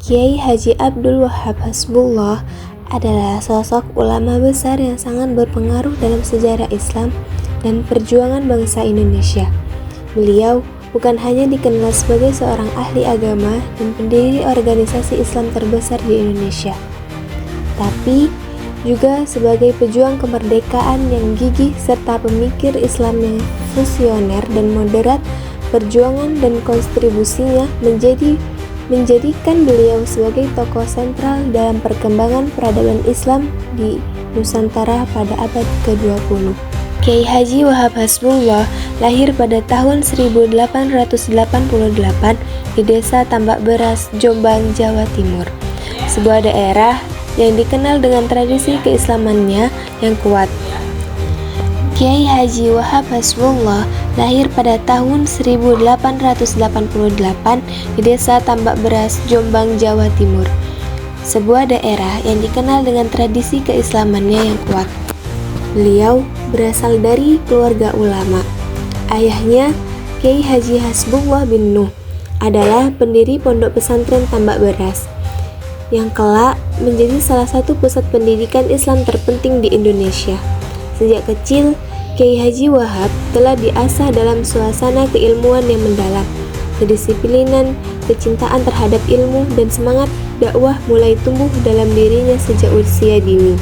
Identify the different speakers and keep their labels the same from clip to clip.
Speaker 1: Kiai Haji Abdul Wahab Hasbullah adalah sosok ulama besar yang sangat berpengaruh dalam sejarah Islam dan perjuangan bangsa Indonesia. Beliau bukan hanya dikenal sebagai seorang ahli agama dan pendiri organisasi Islam terbesar di Indonesia, tapi juga sebagai pejuang kemerdekaan yang gigih serta pemikir Islam yang visioner dan moderat. Perjuangan dan kontribusinya menjadikan beliau sebagai tokoh sentral dalam perkembangan peradaban Islam di Nusantara pada abad ke-20. Kiai Haji Wahab Hasbullah lahir pada tahun 1888 di Desa Tambak Beras, Jombang, Jawa Timur, sebuah daerah yang dikenal dengan tradisi keislamannya yang kuat. Kiai Haji Wahab Hasbullah lahir pada tahun 1888 di Desa Tambak Beras, Jombang, Jawa Timur, sebuah daerah yang dikenal dengan tradisi keislamannya yang kuat. Beliau berasal dari keluarga ulama. Ayahnya, Kiai Haji Hasbullah bin Nuh, adalah pendiri Pondok Pesantren Tambak Beras, yang kelak menjadi salah satu pusat pendidikan Islam terpenting di Indonesia. Sejak kecil, Kiai Haji Wahab telah diasah dalam suasana keilmuan yang mendalam. Kedisiplinan, kecintaan terhadap ilmu, dan semangat dakwah mulai tumbuh dalam dirinya sejak usia dini.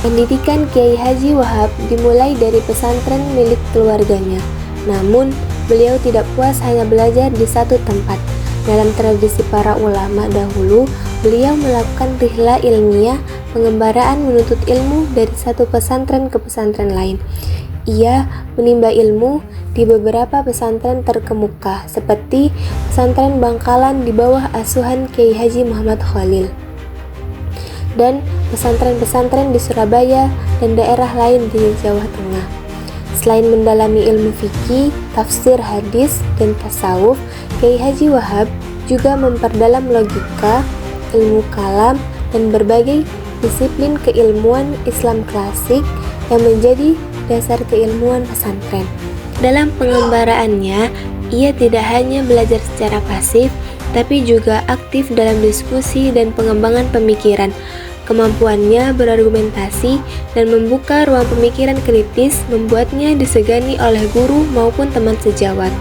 Speaker 1: Pendidikan Kiai Haji Wahab dimulai dari pesantren milik keluarganya. Namun, beliau tidak puas hanya belajar di satu tempat. Dalam tradisi para ulama dahulu, beliau melakukan rihla ilmiah, pengembaraan menuntut ilmu dari satu pesantren ke pesantren lain. Ia menimba ilmu di beberapa pesantren terkemuka seperti pesantren Bangkalan di bawah asuhan Kiai Haji Muhammad Khalil, dan pesantren-pesantren di Surabaya dan daerah lain di Jawa Tengah. Selain mendalami ilmu fikih, tafsir hadis, dan tasawuf, Kiai Haji Wahab juga memperdalam logika, ilmu kalam, dan berbagai disiplin keilmuan Islam klasik yang menjadi dasar keilmuan pesantren. Dalam pengembaraannya, ia tidak hanya belajar secara pasif, tapi juga aktif dalam diskusi dan pengembangan pemikiran. Kemampuannya berargumentasi dan membuka ruang pemikiran kritis membuatnya disegani oleh guru maupun teman sejawat.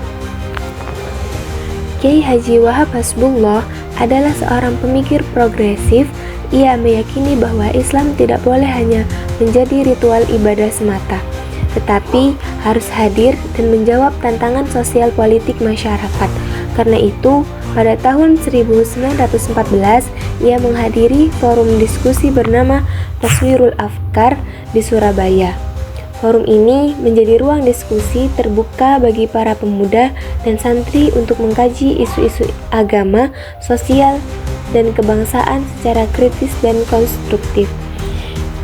Speaker 1: Kiai Haji Wahab Hasbullah adalah seorang pemikir progresif. Ia meyakini bahwa Islam tidak boleh hanya menjadi ritual ibadah semata, tetapi harus hadir dan menjawab tantangan sosial politik masyarakat. Karena itu, pada tahun 1914, ia menghadiri forum diskusi bernama Taswirul Afkar di Surabaya. Forum ini menjadi ruang diskusi terbuka bagi para pemuda dan santri untuk mengkaji isu-isu agama, sosial, dan kebangsaan secara kritis dan konstruktif.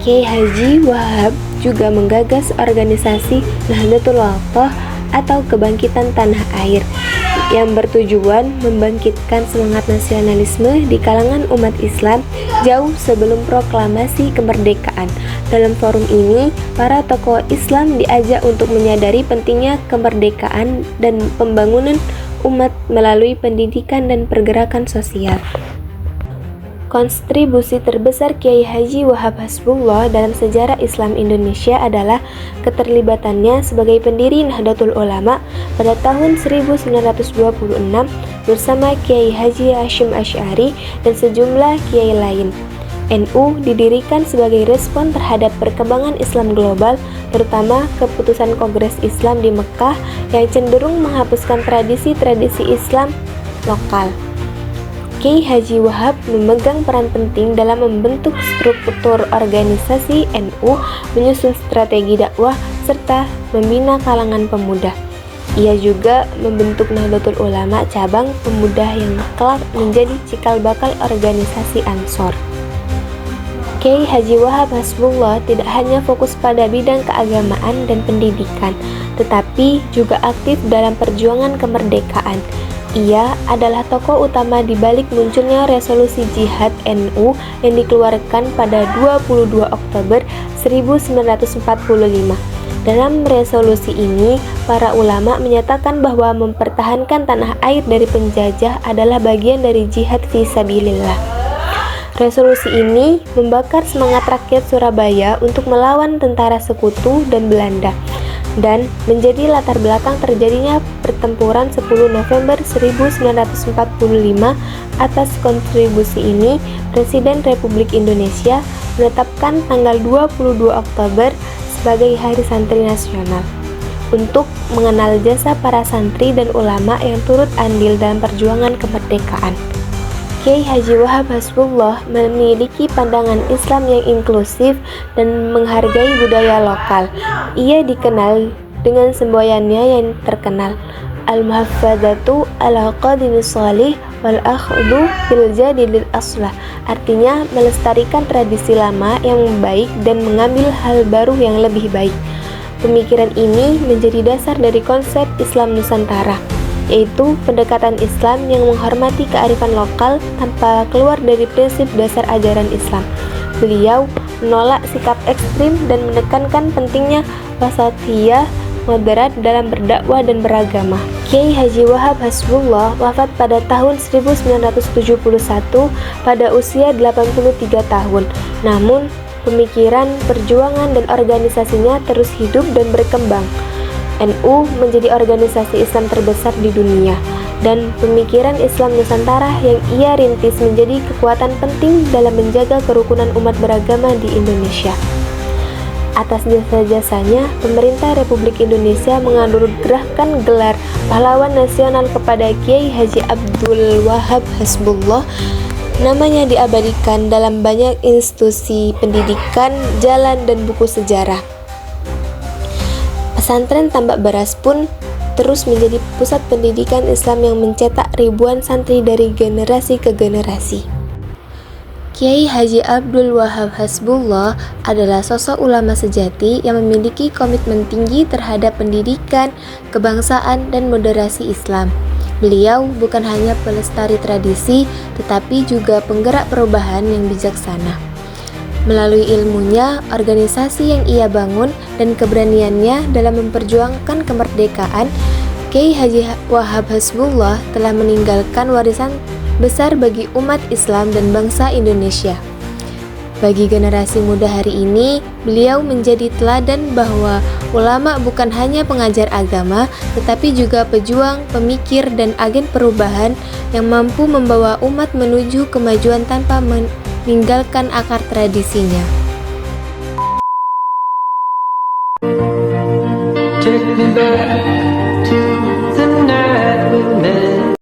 Speaker 1: Kiai Haji Wahab juga menggagas organisasi Nahdlatul Wathah atau Kebangkitan Tanah Air yang bertujuan membangkitkan semangat nasionalisme di kalangan umat Islam jauh sebelum proklamasi kemerdekaan. Dalam forum ini, para tokoh Islam diajak untuk menyadari pentingnya kemerdekaan dan pembangunan umat melalui pendidikan dan pergerakan sosial. Kontribusi terbesar Kiai Haji Wahab Hasbullah dalam sejarah Islam Indonesia adalah keterlibatannya sebagai pendiri Nahdlatul Ulama pada tahun 1926 bersama Kiai Haji Hasyim Asy'ari dan sejumlah kiai lain. NU didirikan sebagai respon terhadap perkembangan Islam global, terutama keputusan Kongres Islam di Mekkah yang cenderung menghapuskan tradisi-tradisi Islam lokal. Kiai Haji Wahab memegang peran penting dalam membentuk struktur organisasi NU, menyusun strategi dakwah, serta membina kalangan pemuda. Ia juga membentuk Nahdlatul Ulama cabang pemuda yang kelak menjadi cikal bakal organisasi Ansor. Kiai Haji Wahab Hasbullah tidak hanya fokus pada bidang keagamaan dan pendidikan, tetapi juga aktif dalam perjuangan kemerdekaan. Ia adalah tokoh utama di balik munculnya resolusi jihad NU yang dikeluarkan pada 22 Oktober 1945. Dalam resolusi ini, para ulama menyatakan bahwa mempertahankan tanah air dari penjajah adalah bagian dari jihad fi sabilillah. Resolusi ini membakar semangat rakyat Surabaya untuk melawan tentara sekutu dan Belanda, dan menjadi latar belakang terjadinya pertempuran 10 November 1945. Atas kontribusi ini, Presiden Republik Indonesia menetapkan tanggal 22 Oktober sebagai Hari Santri Nasional untuk mengenal jasa para santri dan ulama yang turut andil dalam perjuangan kemerdekaan. Kiai Haji Wahab Hasbullah memiliki pandangan Islam yang inklusif dan menghargai budaya lokal. Ia dikenal dengan semboyannya yang terkenal, Al-Muhafadzatu ala qadimis shalih wal akhdu bil jadidil aslah. Artinya melestarikan tradisi lama yang baik dan mengambil hal baru yang lebih baik. Pemikiran ini menjadi dasar dari konsep Islam Nusantara, yaitu pendekatan Islam yang menghormati kearifan lokal tanpa keluar dari prinsip dasar ajaran Islam. Beliau menolak sikap ekstrim dan menekankan pentingnya wasatiyah moderat dalam berdakwah dan beragama. Kiai Haji Wahab Hasbullah wafat pada tahun 1971 pada usia 83 tahun. Namun, pemikiran, perjuangan, dan organisasinya terus hidup dan berkembang. NU menjadi organisasi Islam terbesar di dunia, dan pemikiran Islam Nusantara yang ia rintis menjadi kekuatan penting dalam menjaga kerukunan umat beragama di Indonesia. Atas jasa-jasanya, pemerintah Republik Indonesia menganugerahkan gelar Pahlawan Nasional kepada Kiai Haji Abdul Wahab Hasbullah. Namanya diabadikan dalam banyak institusi pendidikan, jalan, dan buku sejarah. Pesantren Tambak Beras pun terus menjadi pusat pendidikan Islam yang mencetak ribuan santri dari generasi ke generasi. Kiai Haji Abdul Wahab Hasbullah adalah sosok ulama sejati yang memiliki komitmen tinggi terhadap pendidikan, kebangsaan, dan moderasi Islam. Beliau bukan hanya pelestari tradisi, tetapi juga penggerak perubahan yang bijaksana. Melalui ilmunya, organisasi yang ia bangun, dan keberaniannya dalam memperjuangkan kemerdekaan, Kiai Haji Wahab Hasbullah telah meninggalkan warisan besar bagi umat Islam dan bangsa Indonesia. Bagi generasi muda hari ini, beliau menjadi teladan bahwa ulama bukan hanya pengajar agama, tetapi juga pejuang, pemikir, dan agen perubahan yang mampu membawa umat menuju kemajuan tanpa meninggalkan akar tradisinya.
Speaker 2: Take me back.